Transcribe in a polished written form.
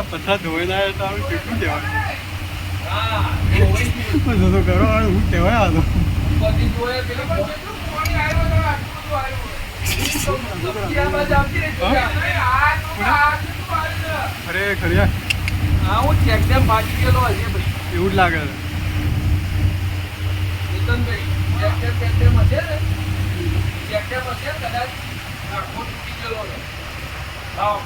પથ્થર ધોઈ ના તારું કેટલું કહેવાય તો કરો હું કહેવાય આ તો અરે ખરી હા હું ચેકડેમ બાકી ગયેલો હશે ભાઈ એવું જ લાગે છે ચેકડેમ હશે ને ચેકડેમ હશે કદાચ આખો તૂટી ગયેલો હા